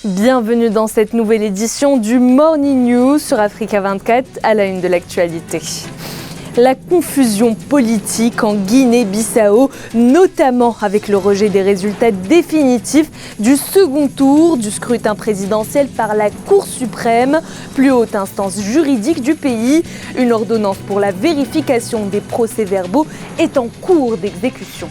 Bienvenue dans cette nouvelle édition du Morning News sur Africa 24 à la une de l'actualité. La confusion politique en Guinée-Bissau, notamment avec le rejet des résultats définitifs du second tour du scrutin présidentiel par la Cour suprême, plus haute instance juridique du pays. Une ordonnance pour la vérification des procès-verbaux est en cours d'exécution.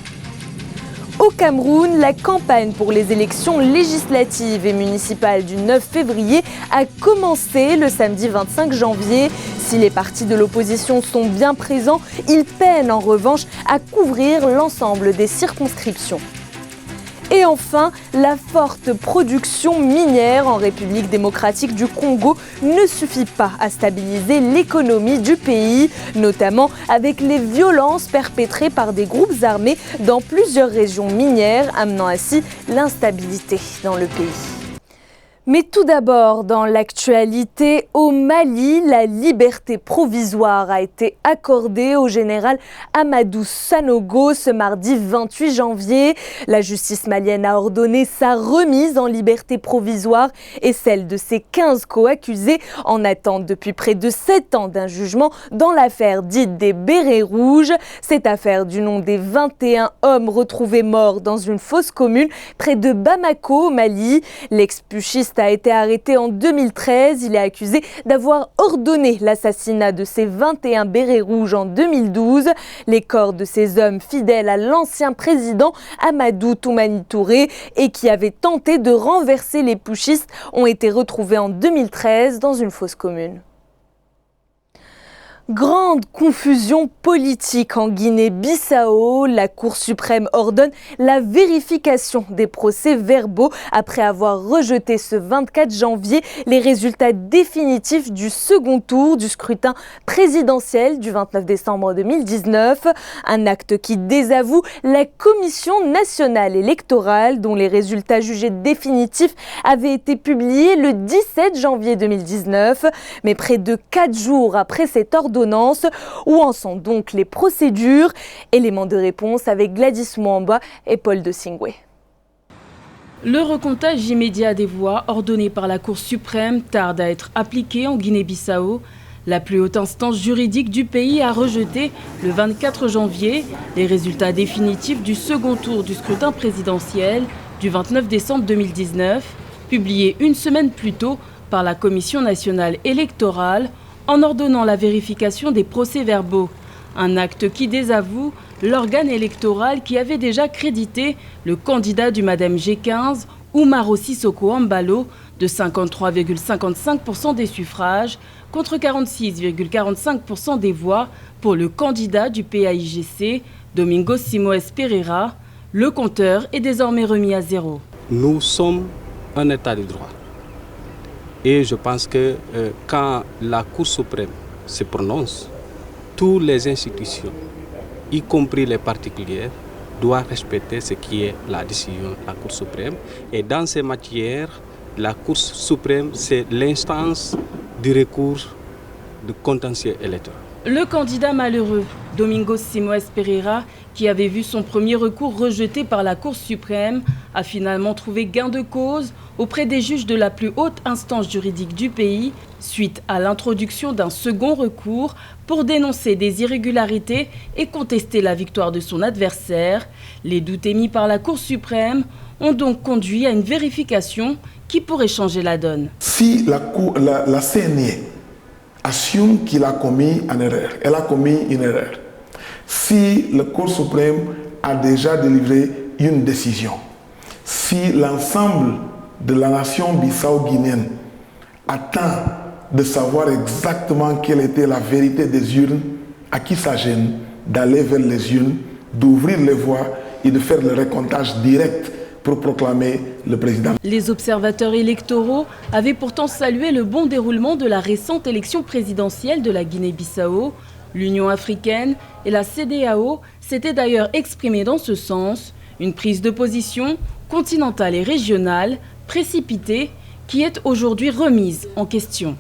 Au Cameroun, la campagne pour les élections législatives et municipales du 9 février a commencé le samedi 25 janvier. Si les partis de l'opposition sont bien présents, ils peinent en revanche à couvrir l'ensemble des circonscriptions. Et enfin, la forte production minière en République démocratique du Congo ne suffit pas à stabiliser l'économie du pays, notamment avec les violences perpétrées par des groupes armés dans plusieurs régions minières, amenant ainsi l'instabilité dans le pays. Mais tout d'abord, dans l'actualité, au Mali, la liberté provisoire a été accordée au général Amadou Sanogo ce mardi 28 janvier. La justice malienne a ordonné sa remise en liberté provisoire et celle de ses 15 co-accusés en attente depuis près de 7 ans d'un jugement dans l'affaire dite des Bérets Rouges. Cette affaire du nom des 21 hommes retrouvés morts dans une fosse commune près de Bamako au Mali. L'ex-putschiste a été arrêté en 2013. Il est accusé d'avoir ordonné l'assassinat de ces 21 bérets rouges en 2012. Les corps de ces hommes fidèles à l'ancien président Amadou Toumani Touré et qui avaient tenté de renverser les putschistes ont été retrouvés en 2013 dans une fosse commune. Grande confusion politique en Guinée-Bissau. La Cour suprême ordonne la vérification des procès-verbaux après avoir rejeté ce 24 janvier les résultats définitifs du second tour du scrutin présidentiel du 29 décembre 2019. Un acte qui désavoue la Commission nationale électorale dont les résultats jugés définitifs avaient été publiés le 17 janvier 2019. Mais près de 4 jours après cette ordonnance, où en sont donc les procédures? Éléments de réponse avec Gladys Mwamba et Paul de Singwe. Le recomptage immédiat des voix ordonné par la Cour suprême tarde à être appliqué en Guinée-Bissau. La plus haute instance juridique du pays a rejeté le 24 janvier les résultats définitifs du second tour du scrutin présidentiel du 29 décembre 2019, publiés une semaine plus tôt par la Commission nationale électorale, en ordonnant la vérification des procès-verbaux, un acte qui désavoue l'organe électoral qui avait déjà crédité le candidat du Madame G15, Oumaro Sissoko Embalo, de 53,55% des suffrages contre 46,45% des voix pour le candidat du PAIGC, Domingos Simoes Pereira. Le compteur est désormais remis à zéro. Nous sommes un État de droit. Et je pense que quand la Cour suprême se prononce, toutes les institutions, y compris les particuliers, doivent respecter ce qui est la décision de la Cour suprême. Et dans ces matières, la Cour suprême, c'est l'instance du recours de contentieux électoral. Le candidat malheureux, Domingos Simoes Pereira, qui avait vu son premier recours rejeté par la Cour suprême, a finalement trouvé gain de cause auprès des juges de la plus haute instance juridique du pays, suite à l'introduction d'un second recours pour dénoncer des irrégularités et contester la victoire de son adversaire. Les doutes émis par la Cour suprême ont donc conduit à une vérification qui pourrait changer la donne. Si la CNE assume qu'il a commis une erreur, elle a commis une erreur. Si la Cour suprême a déjà délivré une décision, si l'ensemble de la nation bissau-guinéenne attend de savoir exactement quelle était la vérité des urnes, à qui ça gêne d'aller vers les urnes, d'ouvrir les voies et de faire le recomptage direct pour proclamer le président. Les observateurs électoraux avaient pourtant salué le bon déroulement de la récente élection présidentielle de la Guinée-Bissau. L'Union africaine et la CEDEAO s'étaient d'ailleurs exprimées dans ce sens, une prise de position continentale et régionale précipitée qui est aujourd'hui remise en question.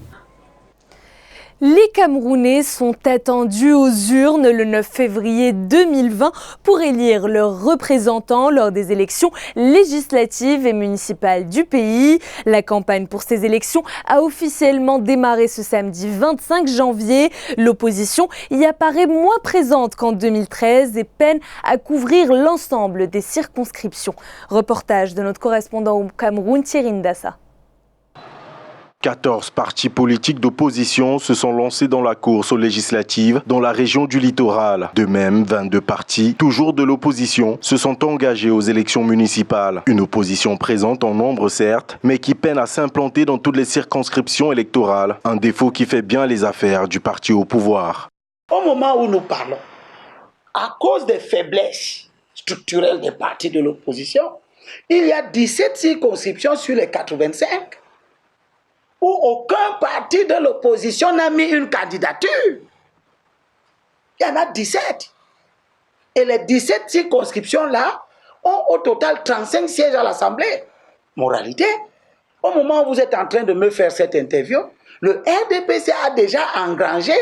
Les Camerounais sont attendus aux urnes le 9 février 2020 pour élire leurs représentants lors des élections législatives et municipales du pays. La campagne pour ces élections a officiellement démarré ce samedi 25 janvier. L'opposition y apparaît moins présente qu'en 2013 et peine à couvrir l'ensemble des circonscriptions. Reportage de notre correspondant au Cameroun, Thierry Ndassa. 14 partis politiques d'opposition se sont lancés dans la course aux législatives dans la région du littoral. De même, 22 partis, toujours de l'opposition, se sont engagés aux élections municipales. Une opposition présente en nombre certes, mais qui peine à s'implanter dans toutes les circonscriptions électorales. Un défaut qui fait bien les affaires du parti au pouvoir. Au moment où nous parlons, à cause des faiblesses structurelles des partis de l'opposition, il y a 17 circonscriptions sur les 85. Où aucun parti de l'opposition n'a mis une candidature. Il y en a 17. Et les 17 circonscriptions-là ont au total 35 sièges à l'Assemblée. Moralité, au moment où vous êtes en train de me faire cette interview, le RDPC a déjà engrangé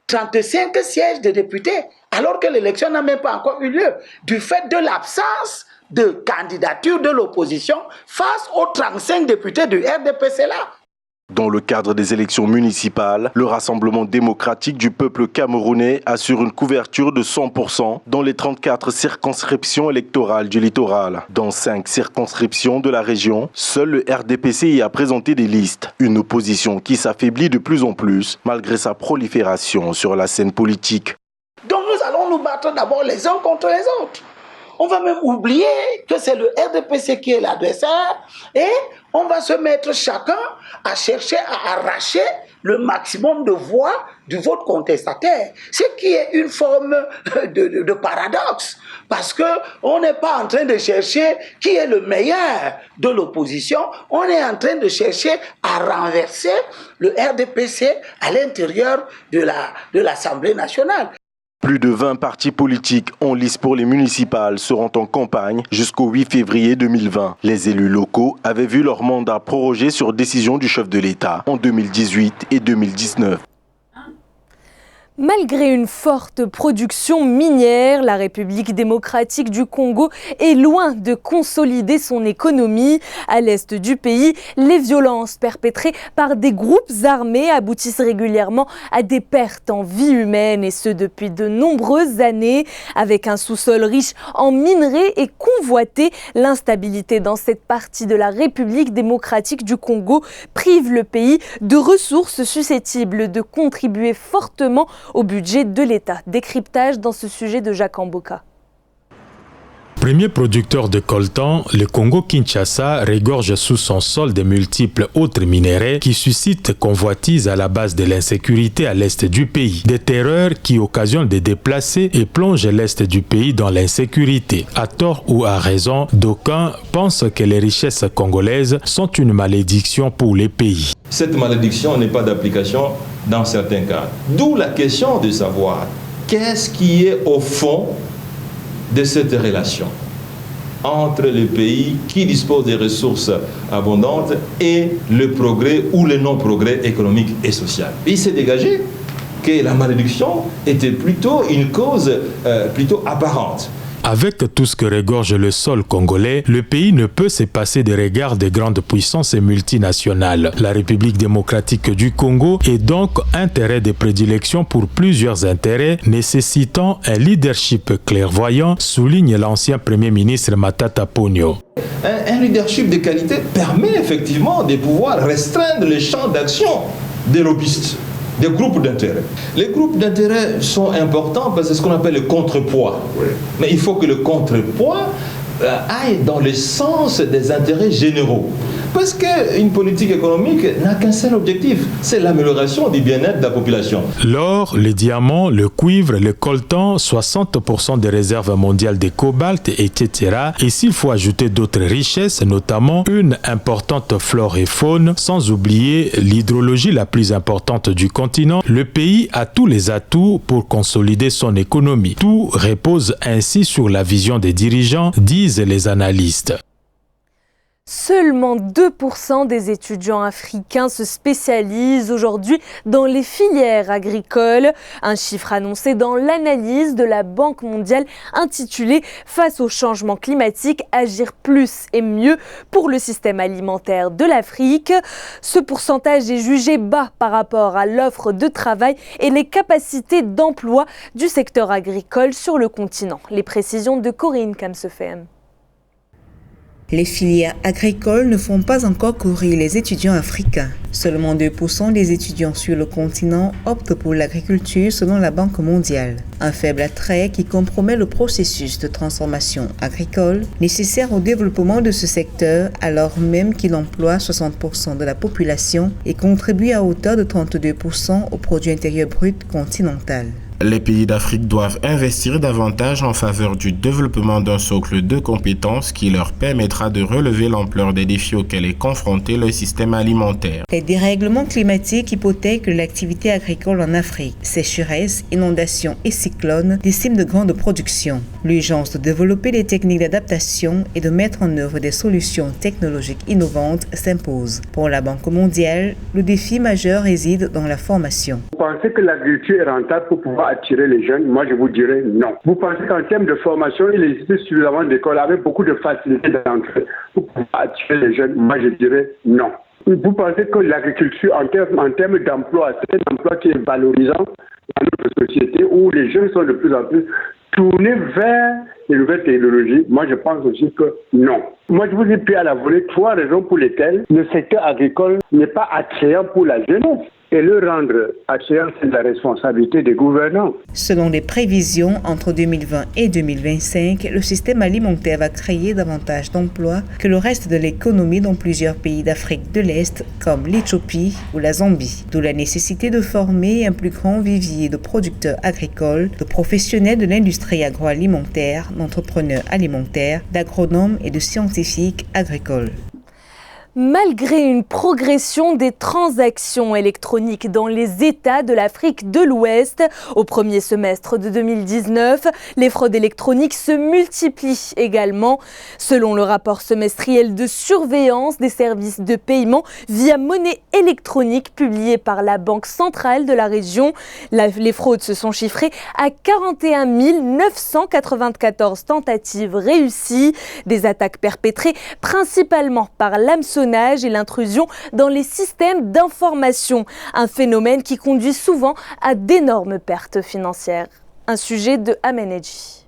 35 sièges de députés, alors que l'élection n'a même pas encore eu lieu, du fait de l'absence de candidature de l'opposition face aux 35 députés du RDPC-là. Dans le cadre des élections municipales, le Rassemblement démocratique du peuple camerounais assure une couverture de 100% dans les 34 circonscriptions électorales du littoral. Dans 5 circonscriptions de la région, seul le RDPC y a présenté des listes. Une opposition qui s'affaiblit de plus en plus malgré sa prolifération sur la scène politique. Donc nous allons nous battre d'abord les uns contre les autres. On va même oublier que c'est le RDPC qui est l'adversaire et on va se mettre chacun à chercher à arracher le maximum de voix du vote contestataire. Ce qui est une forme de paradoxe. Parce qu'on n'est pas en train de chercher qui est le meilleur de l'opposition. On est en train de chercher à renverser le RDPC à l'intérieur de l'Assemblée nationale. Plus de 20 partis politiques en lice pour les municipales seront en campagne jusqu'au 8 février 2020. Les élus locaux avaient vu leur mandat prorogé sur décision du chef de l'État en 2018 et 2019. Malgré une forte production minière, la République démocratique du Congo est loin de consolider son économie. À l'est du pays, les violences perpétrées par des groupes armés aboutissent régulièrement à des pertes en vie humaine, et ce depuis de nombreuses années. Avec un sous-sol riche en minerais et convoité, l'instabilité dans cette partie de la République démocratique du Congo prive le pays de ressources susceptibles de contribuer fortement au budget de l'État. Décryptage dans ce sujet de Jacques Amboka. Premier producteur de coltan, le Congo-Kinshasa regorge sous son sol de multiples autres minéraux qui suscitent convoitises à la base de l'insécurité à l'est du pays. Des terreurs qui occasionnent des déplacés et plongent l'est du pays dans l'insécurité. À tort ou à raison, d'aucuns pensent que les richesses congolaises sont une malédiction pour les pays. Cette malédiction n'est pas d'application dans certains cas. D'où la question de savoir qu'est-ce qui est au fond de cette relation entre les pays qui disposent des ressources abondantes et le progrès ou le non-progrès économique et social. Il s'est dégagé que la malédiction était plutôt une cause plutôt apparente. Avec tout ce que regorge le sol congolais, le pays ne peut se passer des regards des grandes puissances multinationales. La République démocratique du Congo est donc un terrain de prédilection pour plusieurs intérêts, nécessitant un leadership clairvoyant, souligne l'ancien Premier ministre Matata Ponyo. Un leadership de qualité permet effectivement de pouvoir restreindre le champ d'action des lobbyistes, des groupes d'intérêt. Les groupes d'intérêt sont importants parce que c'est ce qu'on appelle le contrepoids. Oui. Mais il faut que le contrepoids aille dans le sens des intérêts généraux. Parce qu'une politique économique n'a qu'un seul objectif, c'est l'amélioration du bien-être de la population. L'or, le diamant, le cuivre, le coltan, 60% des réserves mondiales de cobalt, etc. Et s'il faut ajouter d'autres richesses, notamment une importante flore et faune, sans oublier l'hydrologie la plus importante du continent, le pays a tous les atouts pour consolider son économie. Tout repose ainsi sur la vision des dirigeants, disent les analystes. Seulement 2% des étudiants africains se spécialisent aujourd'hui dans les filières agricoles. Un chiffre annoncé dans l'analyse de la Banque mondiale intitulée « Face au changement climatique, agir plus et mieux pour le système alimentaire de l'Afrique ». Ce pourcentage est jugé bas par rapport à l'offre de travail et les capacités d'emploi du secteur agricole sur le continent. Les précisions de Corinne Kamsefem. Les filières agricoles ne font pas encore courir les étudiants africains. Seulement 2% des étudiants sur le continent optent pour l'agriculture selon la Banque mondiale. Un faible attrait qui compromet le processus de transformation agricole nécessaire au développement de ce secteur alors même qu'il emploie 60% de la population et contribue à hauteur de 32% au produit intérieur brut continental. Les pays d'Afrique doivent investir davantage en faveur du développement d'un socle de compétences qui leur permettra de relever l'ampleur des défis auxquels est confronté le système alimentaire. Les dérèglements climatiques hypothèquent l'activité agricole en Afrique. Sécheresse, inondations et cyclones déciment de grandes productions. L'urgence de développer des techniques d'adaptation et de mettre en œuvre des solutions technologiques innovantes s'impose. Pour la Banque mondiale, le défi majeur réside dans la formation. Vous pensez que l'agriculture est rentable pour pouvoir attirer les jeunes? Moi, je vous dirais non. Vous pensez qu'en termes de formation, il existe suffisamment d'écoles avec beaucoup de facilité d'entrée pour pouvoir attirer les jeunes? Moi, je dirais non. Vous pensez que l'agriculture, en termes d'emploi, c'est un emploi qui est valorisant dans notre société où les jeunes sont de plus en plus tournés vers les nouvelles technologies? Moi, je pense aussi que non. Moi, je vous ai pris à la volée 3 raisons pour lesquelles le secteur agricole n'est pas attrayant pour la jeunesse. Et le rendre attrayant, c'est de la responsabilité des gouvernants. Selon les prévisions, entre 2020 et 2025, le système alimentaire va créer davantage d'emplois que le reste de l'économie dans plusieurs pays d'Afrique de l'Est, comme l'Éthiopie ou la Zambie. D'où la nécessité de former un plus grand vivier de producteurs agricoles, de professionnels de l'industrie agroalimentaire, d'entrepreneurs alimentaires, d'agronomes et de scientifiques agricoles. Malgré une progression des transactions électroniques dans les États de l'Afrique de l'Ouest, au premier semestre de 2019, les fraudes électroniques se multiplient également. Selon le rapport semestriel de surveillance des services de paiement via monnaie électronique publié par la Banque centrale de la région, les fraudes se sont chiffrées à 41 994 tentatives réussies, des attaques perpétrées principalement par l'hameçonnage et l'intrusion dans les systèmes d'information, un phénomène qui conduit souvent à d'énormes pertes financières. Un sujet de Amenedji.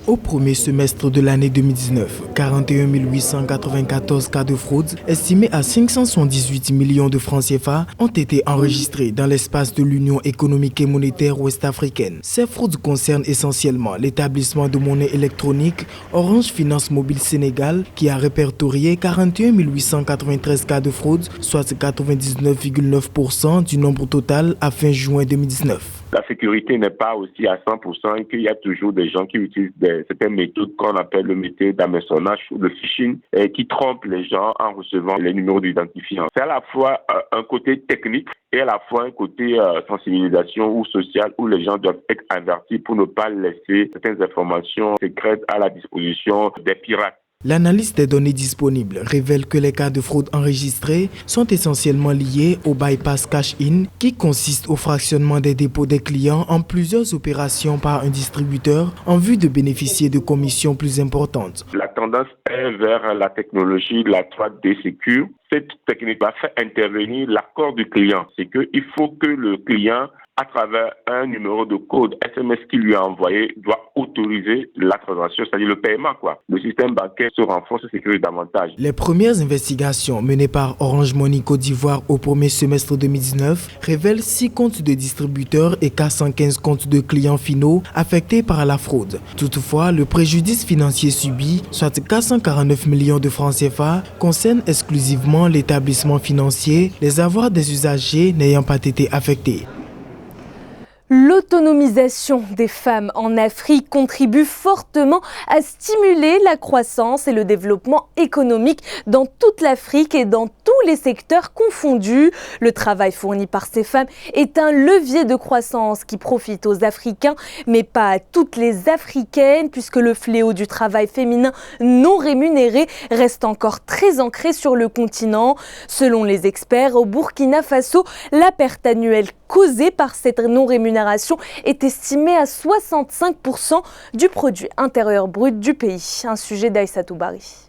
Au premier semestre de l'année 2019, 41 894 cas de fraude, estimés à 578 millions de francs CFA, ont été enregistrés dans l'espace de l'Union économique et monétaire ouest-africaine. Ces fraudes concernent essentiellement l'établissement de monnaie électronique Orange Finance Mobile Sénégal, qui a répertorié 41 893 cas de fraude, soit 99,9% du nombre total à fin juin 2019. La sécurité n'est pas aussi à 100% et qu'il y a toujours des gens qui utilisent certaines méthodes qu'on appelle le méthode d'hameçonnage ou de phishing et qui trompent les gens en recevant les numéros d'identifiant. C'est à la fois un côté technique et à la fois un côté sensibilisation ou social où les gens doivent être avertis pour ne pas laisser certaines informations secrètes à la disposition des pirates. L'analyse des données disponibles révèle que les cas de fraude enregistrés sont essentiellement liés au bypass cash-in, qui consiste au fractionnement des dépôts des clients en plusieurs opérations par un distributeur en vue de bénéficier de commissions plus importantes. La tendance est vers la technologie de la 3D Secure. Cette technique va faire intervenir l'accord du client. C'est qu'il faut que le client, à travers un numéro de code SMS qu'il lui a envoyé, doit autoriser la transaction, c'est-à-dire le paiement, quoi. Le système bancaire se renforce et sécurise davantage. Les premières investigations menées par Orange Money Côte d'Ivoire au premier semestre 2019 révèlent 6 comptes de distributeurs et 415 comptes de clients finaux affectés par la fraude. Toutefois, le préjudice financier subi, soit 449 millions de francs CFA, concerne exclusivement l'établissement financier, les avoirs des usagers n'ayant pas été affectés. L'autonomisation des femmes en Afrique contribue fortement à stimuler la croissance et le développement économique dans toute l'Afrique et dans tous les secteurs confondus. Le travail fourni par ces femmes est un levier de croissance qui profite aux Africains, mais pas à toutes les Africaines, puisque le fléau du travail féminin non rémunéré reste encore très ancré sur le continent. Selon les experts, au Burkina Faso, la perte annuelle causée par cette non-rémunération est estimée à 65% du produit intérieur brut du pays. Un sujet d'Aïssatou Bari.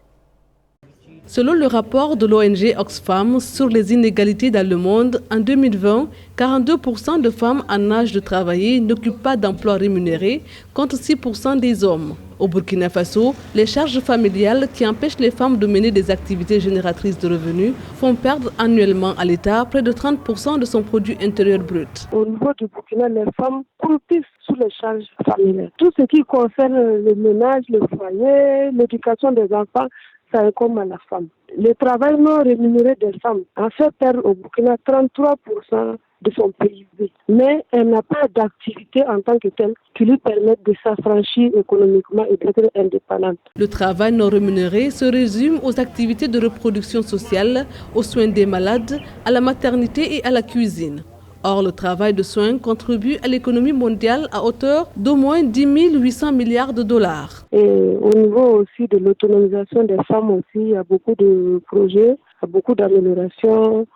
Selon le rapport de l'ONG Oxfam sur les inégalités dans le monde, en 2020, 42% de femmes en âge de travailler n'occupent pas d'emploi rémunéré, contre 6% des hommes. Au Burkina Faso, les charges familiales qui empêchent les femmes de mener des activités génératrices de revenus font perdre annuellement à l'État près de 30% de son produit intérieur brut. Au niveau du Burkina, les femmes croupissent sous les charges familiales. Tout ce qui concerne le ménage, le foyer, l'éducation des enfants, ça incombe à la femme. Le travail non rémunéré des femmes a fait perdre au Burkina 33% de son PIB. Mais elle n'a pas d'activité en tant que telle qui lui permette de s'affranchir économiquement et d'être indépendante. Le travail non rémunéré se résume aux activités de reproduction sociale, aux soins des malades, à la maternité et à la cuisine. Or, le travail de soins contribue à l'économie mondiale à hauteur d'au moins 10 800 milliards de dollars. Et au niveau aussi de l'autonomisation des femmes aussi, il y a beaucoup de projets, il y a beaucoup d'améliorations.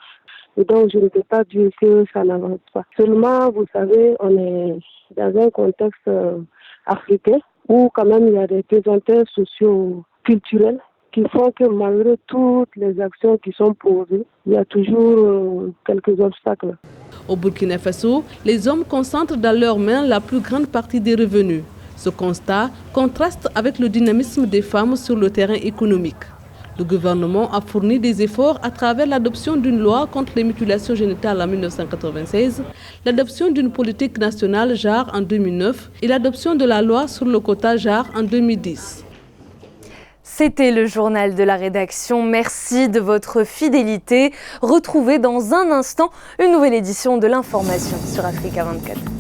Et donc, je ne peux pas dire que ça n'avance pas. Seulement, vous savez, on est dans un contexte africain où quand même il y a des pesanteurs socio-culturels qui font que malgré toutes les actions qui sont posées, il y a toujours quelques obstacles. Au Burkina Faso, les hommes concentrent dans leurs mains la plus grande partie des revenus. Ce constat contraste avec le dynamisme des femmes sur le terrain économique. Le gouvernement a fourni des efforts à travers l'adoption d'une loi contre les mutilations génitales en 1996, l'adoption d'une politique nationale genre en 2009 et l'adoption de la loi sur le quota genre en 2010. C'était le journal de la rédaction. Merci de votre fidélité. Retrouvez dans un instant une nouvelle édition de l'information sur Africa 24.